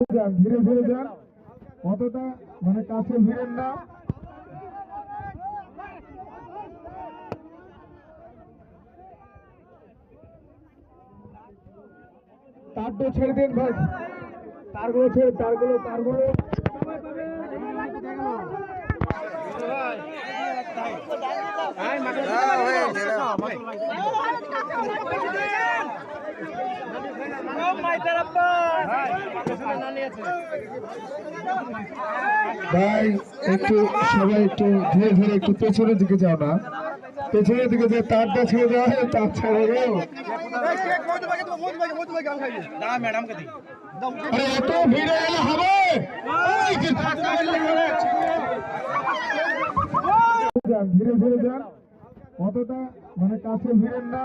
ধীরে ধীরে যান, অতটা মানে কাছে ভিড়েন না। তারটা ছেড়ে দিন ভাই, তারগুলো ছেড়ে, তারগুলো ভাই একটু সবাই একটু ধীরে ধীরে একটু পেছনের দিকে যাও না, পেছনের দিকে যে তারটা ছেড়ে দেওয়া হয় তার ছেড়ে দেও। এত ভিড়ে গেলে হবে? ধীরে ধীরে যান, অতটা মানে কাছে ভিড়েন না।